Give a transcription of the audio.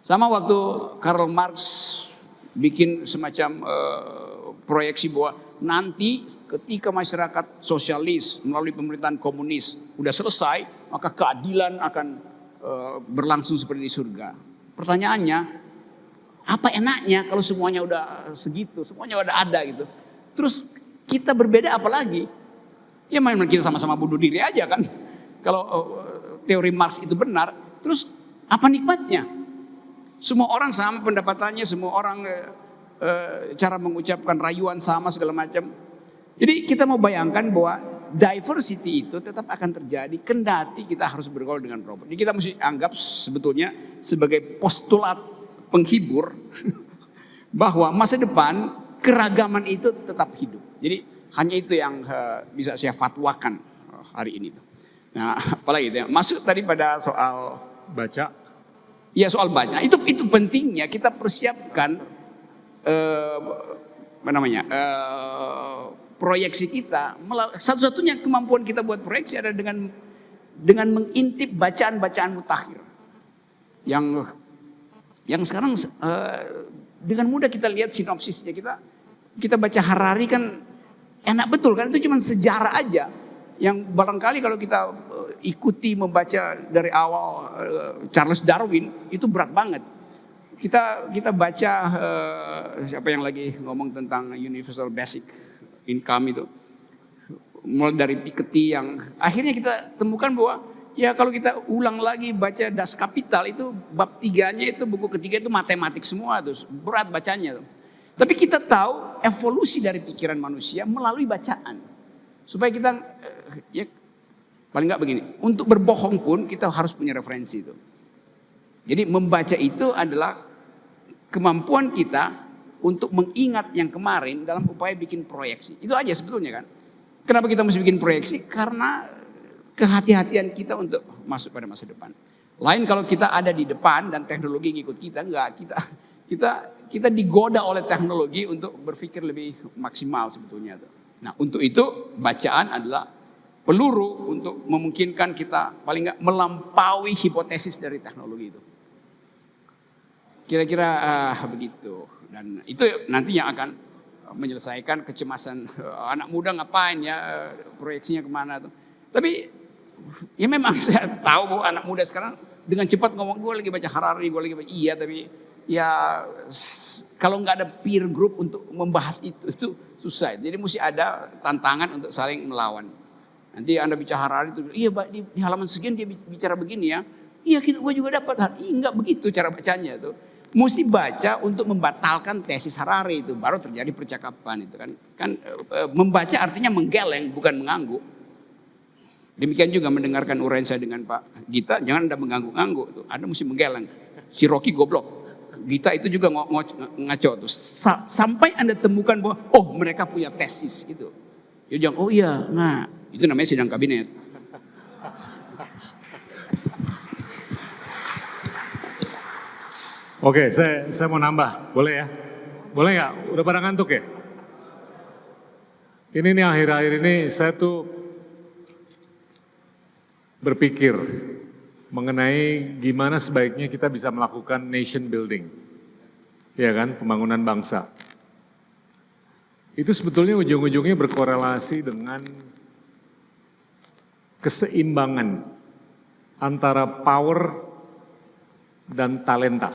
Sama waktu Karl Marx bikin semacam proyeksi bahwa nanti ketika masyarakat sosialis melalui pemerintahan komunis udah selesai, maka keadilan akan berlangsung seperti di surga. Pertanyaannya, apa enaknya kalau semuanya udah segitu, semuanya udah ada gitu. Terus kita berbeda apa lagi? Ya memang kita sama-sama bunuh diri aja kan. Kalau teori Marx itu benar, terus apa nikmatnya? Semua orang sama pendapatannya, semua orang cara mengucapkan rayuan sama segala macam. Jadi kita mau bayangkan bahwa diversity itu tetap akan terjadi kendati kita harus bergaul dengan robot. Jadi kita mesti anggap sebetulnya sebagai postulat penghibur bahwa masa depan keragaman itu tetap hidup. Jadi hanya itu yang bisa saya fatwakan hari ini. Nah, apalagi itu ya. Masuk tadi pada soal baca. Ya soal baca. Itu pentingnya kita persiapkan proyeksi kita. Satu-satunya kemampuan kita buat proyeksi adalah dengan mengintip bacaan-bacaan mutakhir. Yang sekarang dengan mudah kita lihat sinopsisnya, kita baca Harari kan enak betul kan, itu cuma sejarah aja. Yang barangkali kalau kita ikuti membaca dari awal Charles Darwin itu berat banget. Kita baca siapa yang lagi ngomong tentang universal basic income itu, mulai dari Piketty yang akhirnya kita temukan bahwa ya kalau kita ulang lagi baca Das Kapital itu bab 3-nya itu buku ketiga itu matematik semua tuh, berat bacanya tuh. Tapi kita tahu evolusi dari pikiran manusia melalui bacaan. Supaya kita ya paling nggak begini, untuk berbohong pun kita harus punya referensi itu. Jadi membaca itu adalah kemampuan kita untuk mengingat yang kemarin dalam upaya bikin proyeksi. Itu aja sebetulnya kan. Kenapa kita mesti bikin proyeksi? Karena kehati-hatian kita untuk masuk pada masa depan. Lain kalau kita ada di depan dan teknologi ngikut kita, enggak. Kita digoda oleh teknologi untuk berpikir lebih maksimal sebetulnya tuh. Nah, untuk itu bacaan adalah peluru untuk memungkinkan kita paling nggak melampaui hipotesis dari teknologi itu. Kira-kira begitu. Dan itu nanti yang akan menyelesaikan kecemasan anak muda ngapain ya, proyeksinya kemana tuh. Tapi ya memang saya tahu bahwa anak muda sekarang dengan cepat ngomong gue lagi baca Harari, gue lagi baca tapi ya kalau nggak ada peer group untuk membahas itu susah. Jadi mesti ada tantangan untuk saling melawan. Nanti Anda bicara Harari itu, iya di halaman sekian dia bicara begini ya. Iya gue juga dapat. Enggak begitu cara bacanya tuh. Mesti baca untuk membatalkan tesis Harari itu, baru terjadi percakapan itu kan. Membaca artinya menggeleng bukan mengangguk. Demikian juga mendengarkan uraian saya dengan Pak Gita, jangan Anda mengangguk-angguk tuh. Anda mesti menggeleng. Si Rocky goblok. Gita itu juga ngaco tuh. Sampai Anda temukan bahwa oh mereka punya tesis gitu. Ya jangan oh iya, nah itu namanya sidang kabinet. Oke, saya mau nambah, boleh ya? Boleh nggak? Udah pada ngantuk ya? Ini nih akhir-akhir ini saya tuh berpikir mengenai gimana sebaiknya kita bisa melakukan nation building, ya kan, pembangunan bangsa. Itu sebetulnya ujung-ujungnya berkorelasi dengan keseimbangan antara power dan talenta.